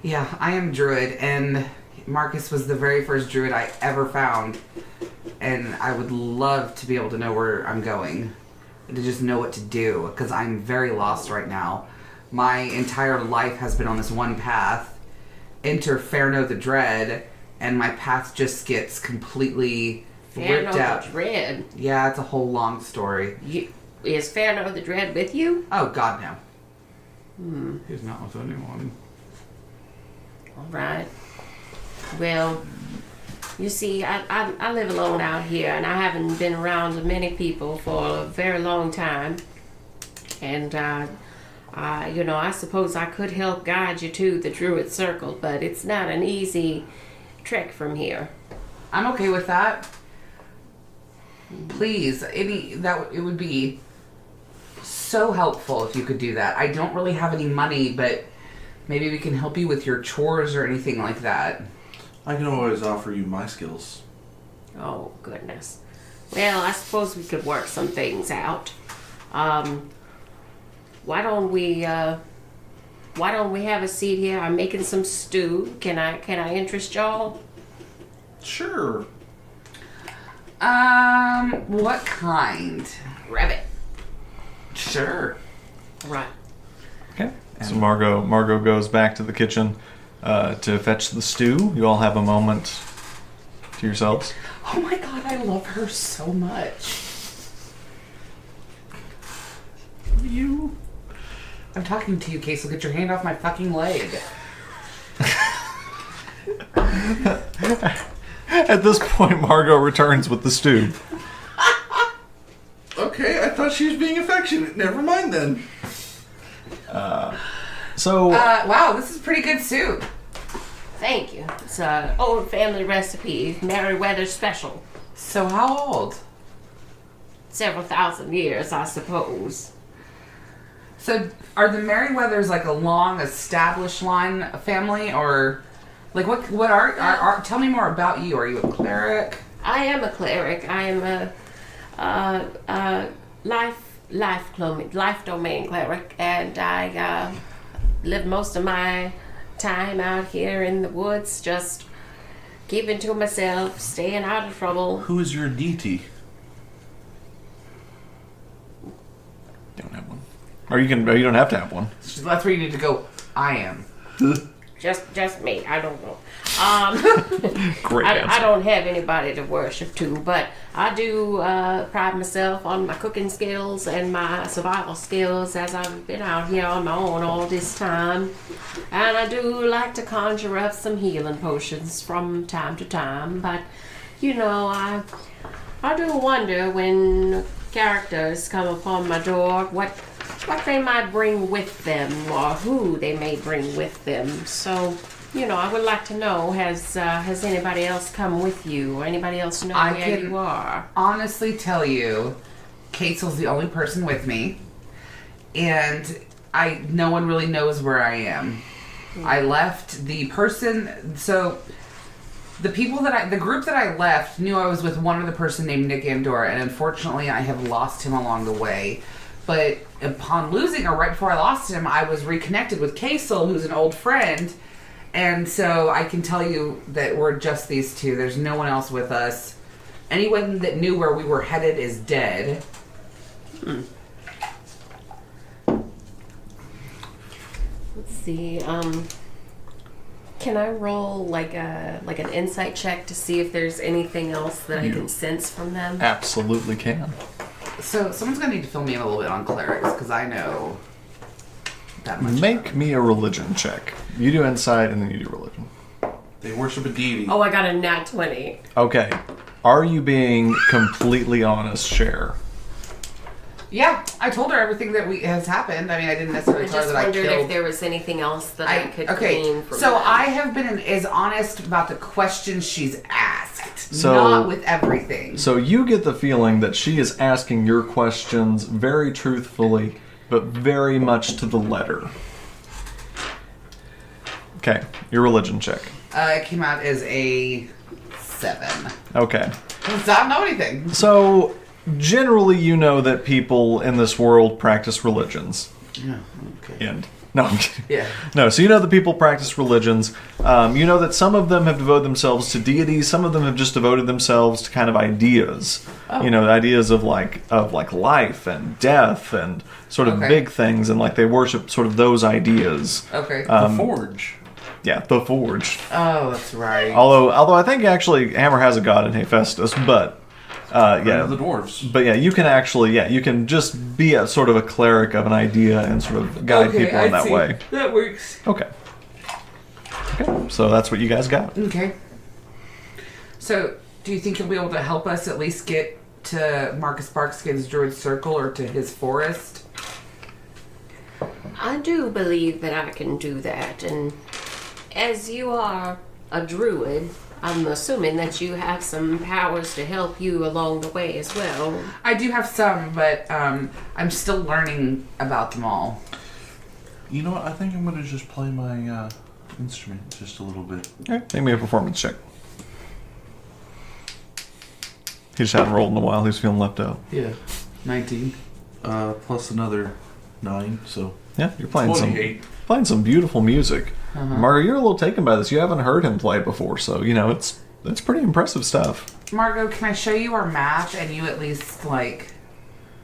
Yeah, I am Druid, and Marcus was the very first Druid I ever found. And I would love to be able to know where I'm going. To just know what to do, because I'm very lost right now. My entire life has been on this one path. Enter Ferno the Dread, and my path just gets completely ripped out. Ferno the Dread? Yeah, it's a whole long story. Is Ferno the Dread with you? Oh, God, no. He's not with anyone. All right. Well, you see, I live alone out here, and I haven't been around many people for a very long time. And, I suppose I could help guide you to the Druid Circle, but it's not an easy trek from here. I'm okay with that. Please, it would be so helpful if you could do that. I don't really have any money, but maybe we can help you with your chores or anything like that. I can always offer you my skills. Oh, goodness. Well, I suppose we could work some things out. Why don't we have a seat here? I'm making some stew. Can I interest y'all? Sure. What kind? Rabbit. Sure. Right. Okay. So Margot goes back to the kitchen to fetch the stew. You all have a moment to yourselves. Oh my God, I love her so much. You? I'm talking to you, Kasel. Get your hand off my fucking leg. At this point, Margot returns with the stew. Okay, I thought she was being affectionate. Never mind then. Wow, this is pretty good soup. Thank you. It's an old family recipe, Merryweather special. So how old? Several thousand years, I suppose. So are the Merryweathers like a long established line family, or like what are tell me more about you. Are you a cleric? I am a cleric. I am a life domain cleric, and I live most of my time out here in the woods, just keeping to myself, staying out of trouble. Who is your deity? Don't have one. Or you don't have to have one. That's where you need to go. I am. Just me. I don't know. Great answer. I don't have anybody to worship to, but I do pride myself on my cooking skills and my survival skills, as I've been out here on my own all this time. And I do like to conjure up some healing potions from time to time, but I do wonder when characters come upon my door what they might bring with them, or who they may bring with them. So, I would like to know, has anybody else come with you, or anybody else know where you are? Honestly tell you, Kasel's the only person with me, and no one really knows where I am. I left the person, so the group that I left knew I was with one other person named Nick Andorra, and unfortunately I have lost him along the way. But upon losing, or right before I lost him, I was reconnected with Kasel, who's an old friend. And so I can tell you that we're just these two. There's no one else with us. Anyone that knew where we were headed is dead. Let's see. Can I roll like an insight check to see if there's anything else that I can sense from them? Absolutely can. So someone's going to need to fill me in a little bit on clerics, because I know that much. Make me a religion check. You do insight, and then you do religion. They worship a deity. Oh, I got a nat 20. Okay. Are you being completely honest, Cher? Yeah, I told her everything that has happened. I mean, I didn't I necessarily tell her just that I wondered killed. if there was anything else that I could glean from so that. I have been as honest about the questions she's asked, So- not with everything. So you get the feeling that she is asking your questions very truthfully, but very much to the letter. Okay, your religion check. It came out as a 7. Okay. Does not know anything. So, generally, you know that people in this world practice religions. Yeah. Okay. End. No, I'm kidding. Yeah. No, so you know that people practice religions. You know that some of them have devoted themselves to deities. Some of them have just devoted themselves to kind of ideas. Oh. You know, ideas of like life and death and sort of Okay. big things, and like they worship sort of those ideas. Okay. The Forge. Yeah, the Forge. Oh, that's right. Although I think actually Hammer has a god in Hephaestus, but yeah, The dwarves. but yeah, you can actually you can just be a sort of a cleric of an idea and sort of guide people in that way. That works. Okay. Okay, so that's what you guys got. Okay. So, do you think you'll be able to help us at least get to Marcus Barkskin's druid circle or to his forest? I do believe that I can do that, and as you are a druid, I'm assuming that you have some powers to help you along the way as well. I do have some, but I'm still learning about them all. You know what? I think I'm going to just play my instrument just a little bit. Okay, make me a performance check. He just hadn't rolled in a while. He's feeling left out. Yeah. 19. Plus another 9, so Yeah, you're playing 28. some beautiful music. Uh-huh. Margo, you're a little taken by this. You haven't heard him play before, so you know it's pretty impressive stuff. Margot, can I show you our map and you at least, like,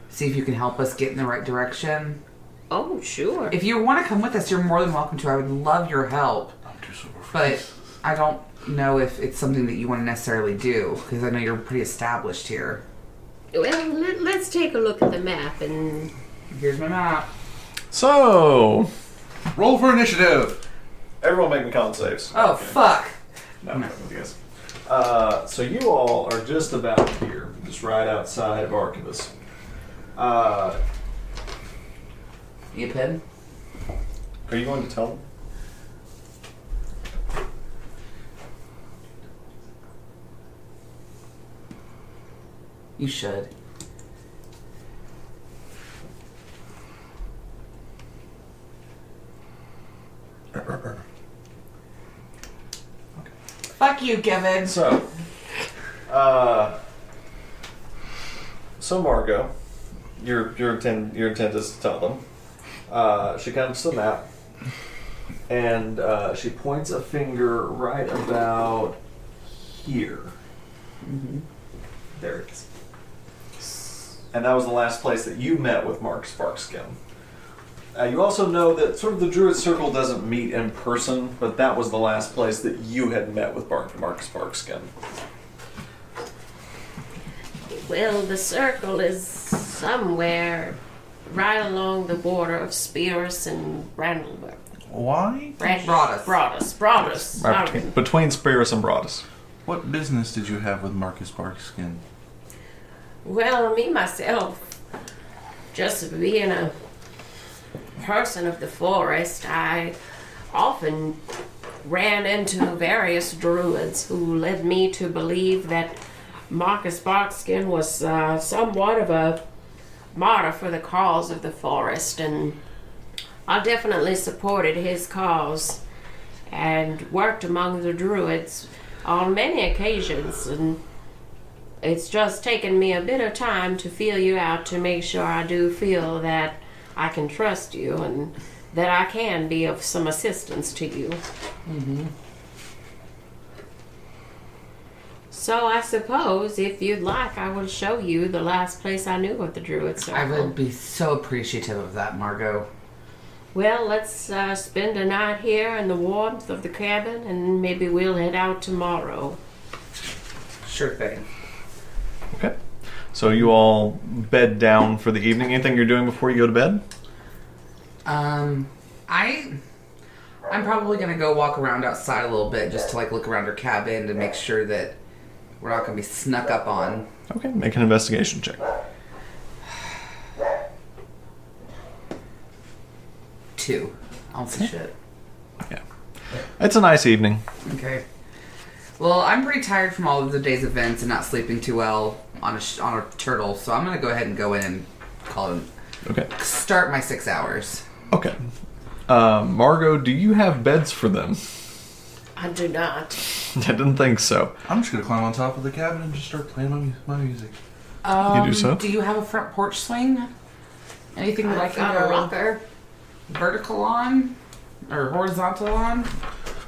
see if you can help us get in the right direction? Oh, sure. If you want to come with us, you're more than welcome to. I would love your help. I'm too sober for But this. I don't know if it's something that you want to necessarily do, because I know you're pretty established here. Well, let's take a look at the map and... Here's my map. So, Roll for initiative! everyone make me con saves. Oh, fuck. No, I'm with you guys. So you all are just about here, just right outside of Archivus. You pen? Are you going to tell them? You should. Fuck you, Kevin. So, Margo, your intent is to tell them. She comes to the map, and she points a finger right about here. Mm-hmm. There it is. And that was the last place that you met with Mark Sparkskin. You also know that sort of the Druid Circle doesn't meet in person, but that was the last place that you had met with Mark Sparkskin. Well, the circle is somewhere right along the border of Spears and Brandlburg. Why? Broadus. Right between Spirus and Broadus. What business did you have with Marcus Barkskin? Well, me myself, just being a person of the forest, I often ran into various druids who led me to believe that Marcus Barkskin was somewhat of a martyr for the cause of the forest, and I definitely supported his cause and worked among the druids on many occasions, and it's just taken me a bit of time to feel you out to make sure I do feel that I can trust you and that I can be of some assistance to you. Mm-hmm. So I suppose if you'd like, I will show you the last place I knew of the Druid Circle. I would be so appreciative of that, Margot. Well, let's spend a night here in the warmth of the cabin, and maybe we'll head out tomorrow. Sure thing. Okay. So you all bed down for the evening. Anything you're doing before you go to bed? I'm probably gonna go walk around outside a little bit just to like look around her cabin to make sure that we're not gonna be snuck up on. Okay, make an investigation check. 2. I don't see shit. Yeah. It's a nice evening. Okay. Well, I'm pretty tired from all of the day's events and not sleeping too well on a turtle, so I'm gonna go ahead and go in and call it. Okay. Start my 6 hours. Okay. Margot, do you have beds for them? I do not. I didn't think so. I'm just gonna climb on top of the cabin and just start playing my music. You do so? Do you have a front porch swing? Anything that I I've can got go a rocker. vertical on? Or horizontal on?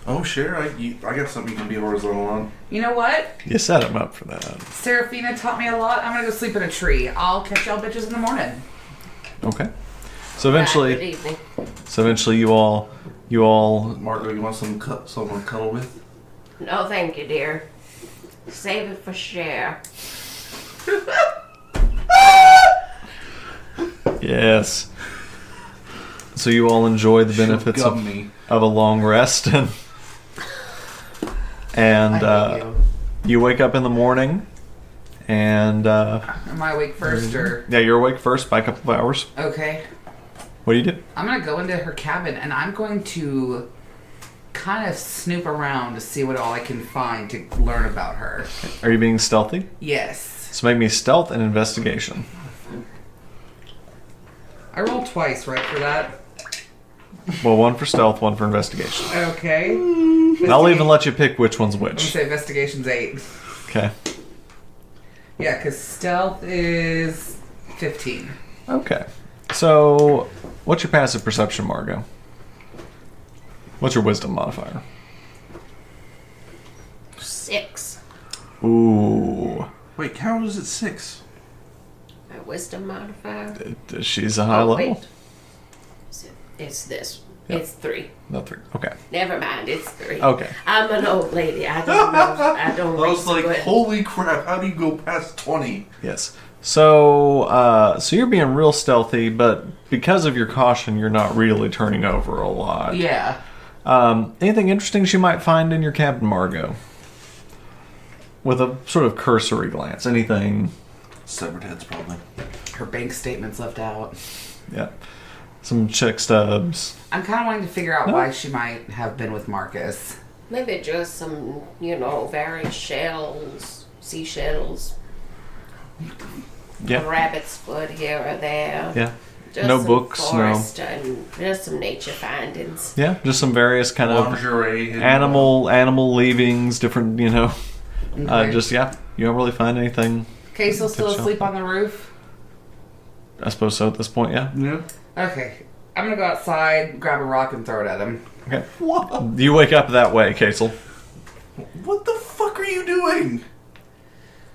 Oh, Cher, I got something you can be horizontal on. You know what? You set him up for that. Seraphina taught me a lot. I'm gonna go sleep in a tree. I'll catch y'all bitches in the morning. Okay. So Good eventually, evening. you all. Margo, you want someone to cuddle with? No, thank you, dear. Save it for Cher. Yes. So you all enjoy the benefits She'll gum me. of a long rest, and I hate you. you wake up in the morning, and Am I awake first or? yeah, you're awake first by a couple of hours. Okay. What do you do? I'm gonna go into her cabin and I'm going to kind of snoop around to see what all I can find to learn about her. Are you being stealthy? Yes. So make me stealth and investigation. I rolled twice, right, for that? Well, one for stealth, one for investigation. Okay. And I'll even let you pick which one's I'm gonna which. say investigation's 8. Okay. Yeah, because stealth is 15. Okay. So, what's your passive perception, Margot? What's your wisdom modifier? 6. Ooh. Wait, how is it 6? My wisdom modifier. She's a high Oh, level. wait. It's this. Yep. It's 3. No, 3. Okay. Never mind, it's 3. Okay. I'm an old lady. I don't know. I don't I was like, read holy crap, how do you go past 20? Yes. So, so you're being real stealthy, but because of your caution, you're not really turning over a lot. Yeah. Anything interesting she might find in your cabin, Margot? With a sort of cursory glance. Anything? Severed heads, probably. Her bank statement's left out. Yeah. Some check stubs. I'm kind of wanting to figure out why she might have been with Marcus. Maybe just some, various shells, seashells, Yeah. a rabbit's foot here or there. Yeah. Just No some books, forest and just some nature findings. Yeah. Just some various kind of Lingerie. animal leavings, different, Okay. just, yeah. You don't really find anything. Kasel still Good show. asleep on the roof? I suppose so at this point, yeah. Yeah. Okay. I'm gonna go outside, grab a rock, and throw it at him. Okay. What? You wake up that way, Kasel. What the fuck are you doing?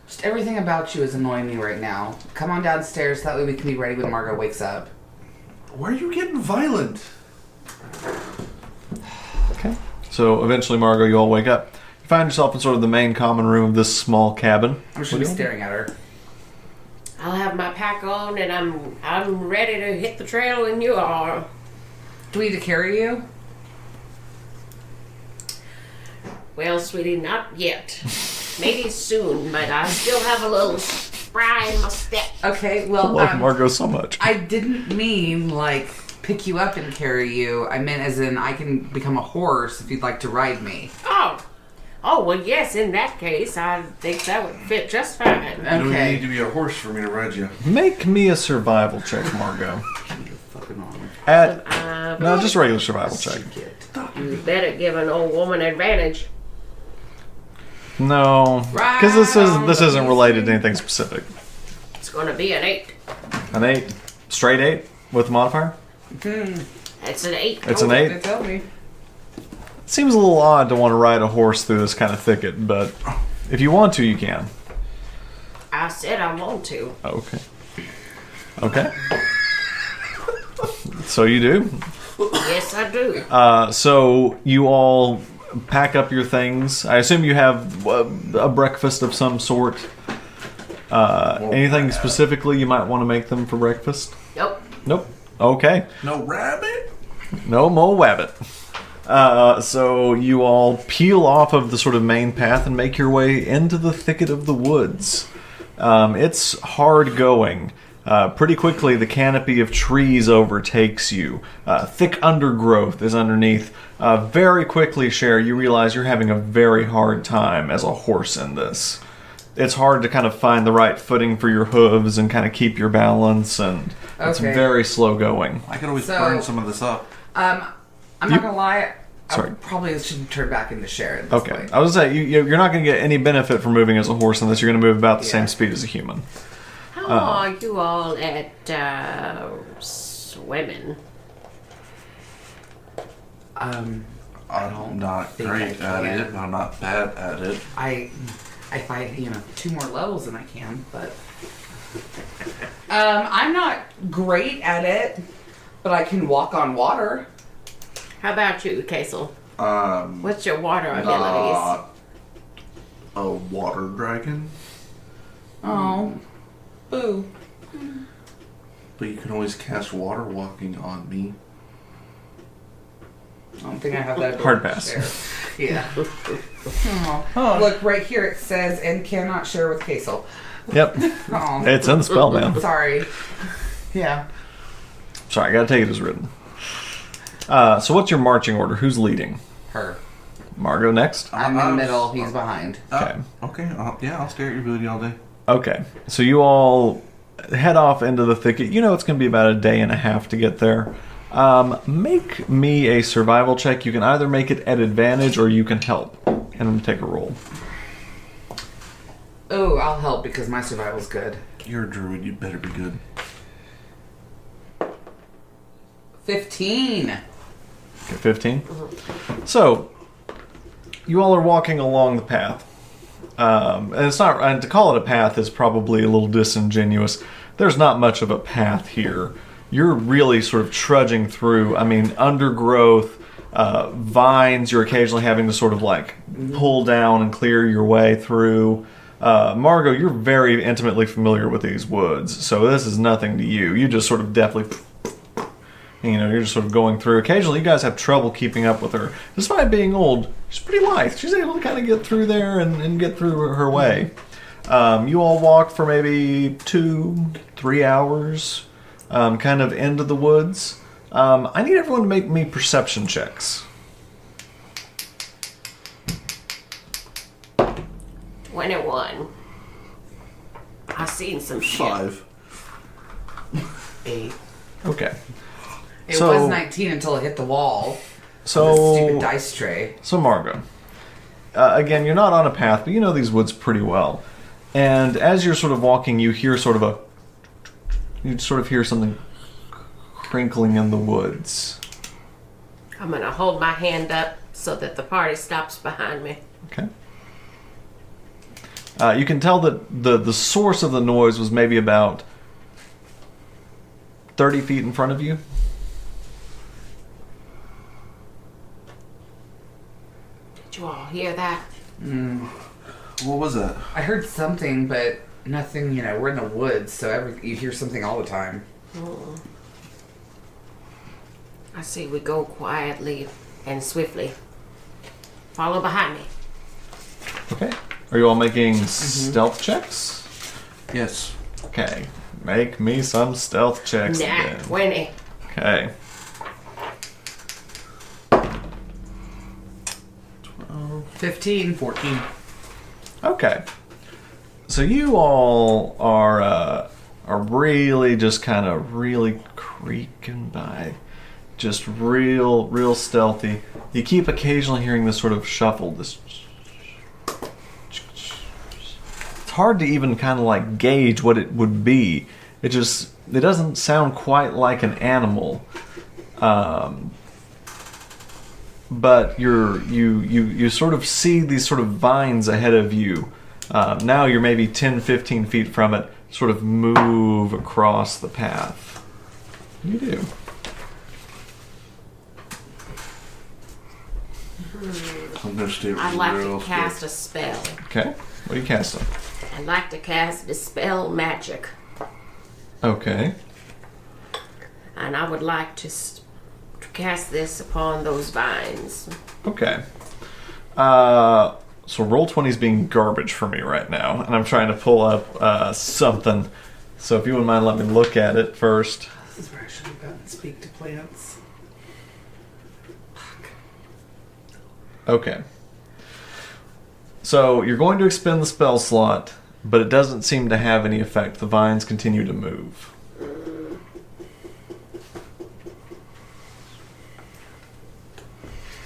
Just everything about you is annoying me right now. Come on downstairs, that way we can be ready when Margot wakes up. Why are you getting violent? Okay. So eventually, Margot, you all wake up. You find yourself in sort of the main common room of this small cabin. I'm just gonna be staring at her. I'll have my pack on and I'm ready to hit the trail when you are. Do we need to carry you? Well, sweetie, not yet. Maybe soon, but I still have a little spry in my step. Okay, I well, love Margot so much. I didn't mean, pick you up and carry you. I meant as in I can become a horse if you'd like to ride me. Oh, well, yes, in that case, I think that would fit just fine. You don't Okay. need to be a horse for me to ride you. Make me a survival check, Margot. Fucking on. No, just a regular survival check. You better give an old woman advantage. No, because this isn't related to anything specific. It's going to be an 8. An 8, straight 8 with the modifier. It's an 8. It's an 8. They tell me. Seems a little odd to want to ride a horse through this kind of thicket, but if you want to, you can. I said I want to. Okay. Okay. So you do. Yes, I do. So you all pack up your things. I assume you have a breakfast of some sort. Anything specifically you might want to make them for breakfast? Nope. Nope. Okay. No rabbit? No more wabbit. So you all peel off of the sort of main path and make your way into the thicket of the woods. It's hard going. Pretty quickly, the canopy of trees overtakes you. Thick undergrowth is underneath. Very quickly, Cher, you realize you're having a very hard time as a horse in this. It's hard to kind of find the right footing for your hooves and kind of keep your balance, and it's very slow going. I could always burn some of this up. I'm not gonna lie. Sorry. I probably shouldn't turn back into Cher at this point. I was gonna say you're not gonna get any benefit from moving as a horse unless you're gonna move about the same speed as a human. How are you all at swimming? I'm not great at it. I'm not bad at it. If I 2 more levels, then I can. But I'm not great at it, but I can walk on water. How about you, Kasel? What's your water abilities? Not a water dragon. Oh, boo! But you can always cast water walking on me. I don't think I have that. Hard pass. Yeah. Oh. Look, right here it says, and cannot share with Kasel. Yep. Oh. It's in the spell, man. Sorry. Yeah. Sorry, I gotta take it as written. So what's your marching order? Who's leading? Her. Margot next? I'm in the middle, he's behind. Okay. I'll stare at your ability all day. Okay. So you all head off into the thicket. You know it's going to be about a day and a half to get there. Make me a survival check. You can either make it at advantage or you can help. And take a roll. Oh, I'll help because my survival's good. You're a druid, you better be good. 15. Okay, 15. So, you all are walking along the path. And it's not, and to call it a path is probably a little disingenuous. There's not much of a path here. You're really sort of trudging through, undergrowth, vines. You're occasionally having to sort of like pull down and clear your way through. Margot, you're very intimately familiar with these woods, so this is nothing to you. You just sort of definitely, you're just sort of going through. Occasionally, you guys have trouble keeping up with her. Despite being old, she's pretty lithe. She's able to kind of get through there and get through her way. You all walk for maybe 2-3 hours, kind of into the woods. I need everyone to make me perception checks. 21. I've seen some shit. 5. 8. Okay. It was 19 until it hit the wall. So The stupid dice tray. So Margot, again, you're not on a path, but you know these woods pretty well. And as you're sort of walking, you hear sort of hear something crinkling in the woods. I'm gonna hold my hand up so that the party stops behind me. Okay. You can tell that the source of the noise was maybe about 30 feet in front of you. Did you all hear that? What was that? I heard something, but nothing, we're in the woods, so you hear something all the time. I see we go quietly and swiftly. Follow behind me. Okay. Are you all making stealth checks? Yes. Okay. Make me some stealth checks Nat again. 20. Okay. 15. 14. Okay. So you all are really just kind of really creaking by. Just real stealthy. You keep occasionally hearing this sort of shuffle, this. It's hard to even kind of like gauge what it would be. It doesn't sound quite like an animal. But you sort of see these sort of vines ahead of you. Now you're maybe 10-15 feet from it, sort of move across the path. You do. I'm gonna stay I'd like real to cast a spell. Okay. What are you casting? I'd like to cast Dispel Magic. Okay. And I would like to cast this upon those vines. Okay. So Roll20 is being garbage for me right now, and I'm trying to pull up something. So if you wouldn't mind, let me look at it first. This is where I should have gotten speak to plants. Fuck. Okay. So you're going to expend the spell slot, but it doesn't seem to have any effect. The vines continue to move.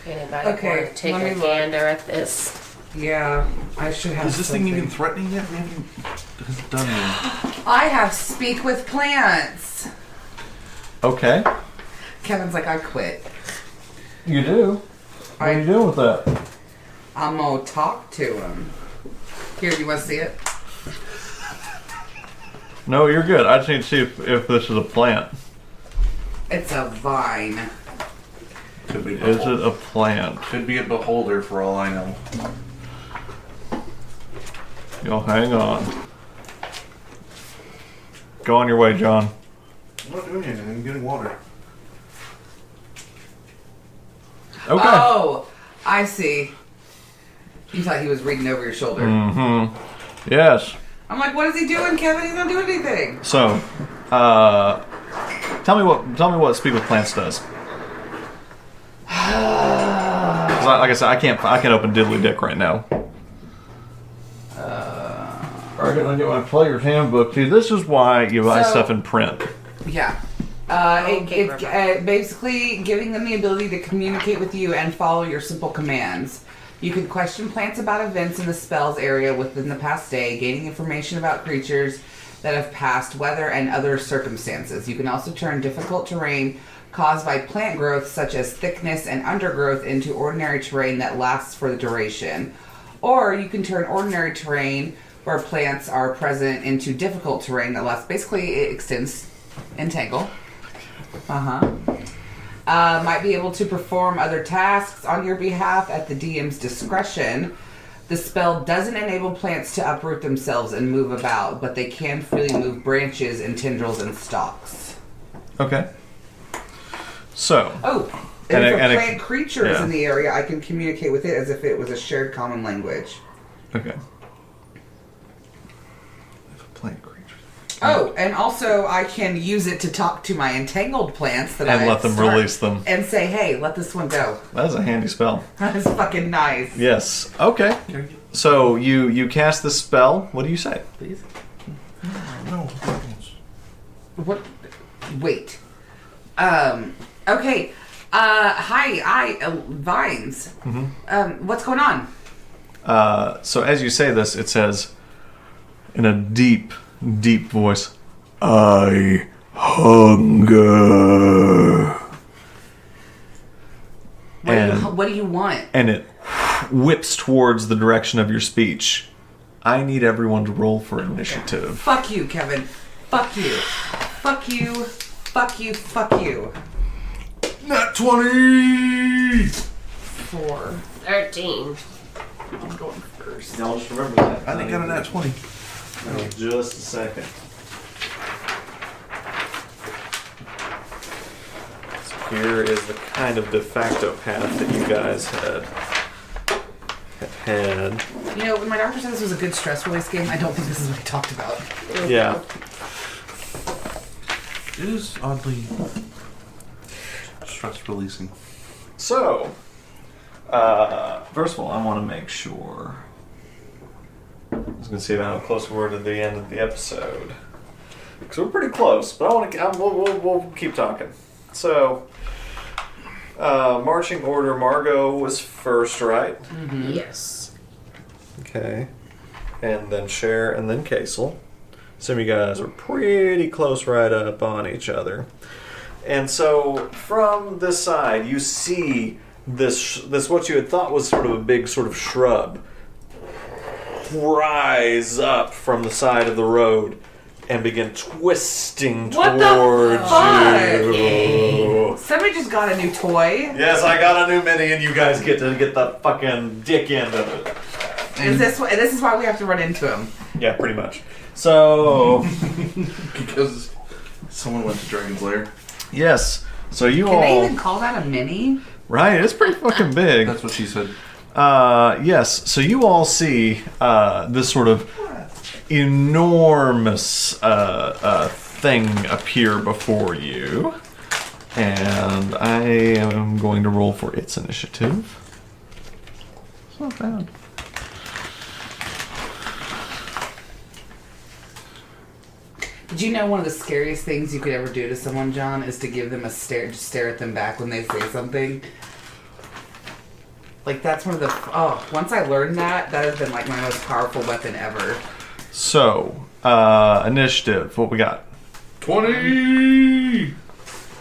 Anybody Okay, want to take let a me look. gander at this? Yeah, I should have. Is this thing something. even threatening yet? We haven't done anything. I have speak with plants. Okay. Kevin's like, I quit. You do? What are you doing with that? I'm gonna talk to him. Here, you want to see it? No, you're good. I just need to see if this is a plant. It's a vine. Could be. Is it a plant? Could be a beholder for all I know. You'll hang on. Go on your way, John. I'm not doing anything. I'm getting water. Okay. Oh, I see. You thought he was reading over your shoulder. Mm-hmm. Yes. I'm like, what is he doing, Kevin? He's not doing anything. So, tell me what Speak with Plants does. 'Cause like I said, I can't open Diddly Dick right now. I'm gonna get my player's handbook too. This is why you buy So- stuff in print. Yeah. Basically giving them the ability to communicate with you and follow your simple commands. You can question plants about events in the spells area within the past day, gaining information about creatures that have passed, weather, and other circumstances. You can also turn difficult terrain caused by plant growth, such as thickness and undergrowth, into ordinary terrain that lasts for the duration. Or you can turn ordinary terrain where plants are present into difficult terrain that lasts. Basically, it extends entangle. Might be able to perform other tasks on your behalf at the DM's discretion. The spell doesn't enable plants to uproot themselves and move about, but they can freely move branches and tendrils and stalks. Okay. So. Oh, and if a plant creature is in the area, I can communicate with it as if it was a shared common language. Okay. If a plant creature. Oh, and also I can use it to talk to my entangled plants that And let them release them. and say, "Hey, let this one go." That is a handy spell. That is fucking nice. Yes. Okay. So you cast this spell. What do you say? Please. No. What? Wait. Okay. Hi. Vines. Mm-hmm. What's going on? So as you say this, it says in a deep, deep voice, "I hunger." What do you want? And it whips towards the direction of your speech. I need everyone to roll for initiative. Fuck you, Kevin. Fuck you. Fuck you. Fuck you. Fuck you. Nat 20! 4. 13. I'm going first. Y'all just remember that. I think I got a nat 20. Just a second. So here is the kind of de facto path that you guys had. You know, when my doctor said this was a good stress release game, I don't think this is what he talked about. Yeah. It is oddly stress releasing. So, first of all, I want to make sure. I was going to see how close we were to the end of the episode. Because we're pretty close, but I want to. We'll keep talking. So, marching order, Margot was first, right? Mm-hmm. Yes. Okay. And then Cher, and then Kasel. Some of you guys are pretty close right up on each other. And so, from this side, you see this what you had thought was sort of a big sort of shrub rise up from the side of the road and begin twisting What the towards fuck? you. Somebody just got a new toy. Yes, I got a new mini, and you guys get to get the fucking dick end of it. This is why we have to run into him. Yeah, pretty much. So, Because someone went to Dragon's Lair. yes. So you Can all... they even call that a mini? Right, it's pretty fucking big. That's what she said. Yes, so you all see this sort of enormous thing appear before you. And I am going to roll for its initiative. It's not bad. Did you know one of the scariest things you could ever do to someone, John, is to give them a stare, just stare at them back when they say something? Like, that's one of the... Oh, once I learned that has been, like, my most powerful weapon ever. So, initiative, what we got? 20!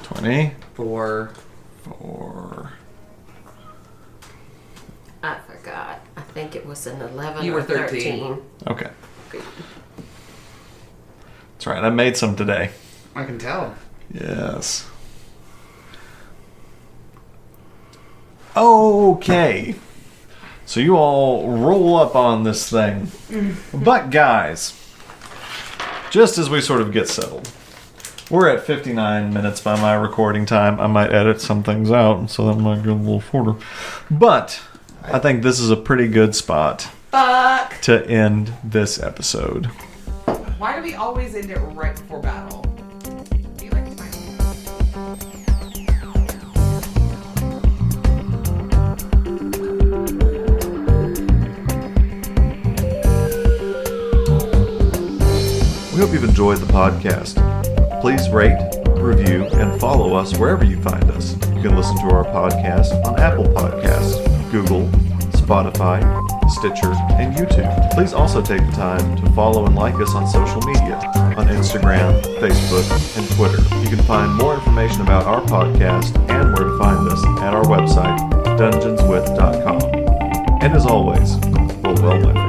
20. 4. I forgot. I think it was an 11 You or were 13. Okay. That's right, I made some today. I can tell. Yes. Okay. So you all roll up on this thing. But guys, just as we sort of get settled, we're at 59 minutes by my recording time. I might edit some things out, so that might get a little shorter. But I think this is a pretty good spot Fuck! to end this episode. Why do we always end it right before battle? Do you like to find We hope you've enjoyed the podcast. Please rate, review, and follow us wherever you find us. You can listen to our podcast on Apple Podcasts, Google, Spotify, Stitcher, and YouTube. Please also take the time to follow and like us on social media, on Instagram, Facebook, and Twitter. You can find more information about our podcast and where to find us at our website, dungeonswith.com. And as always, roll well, my friends.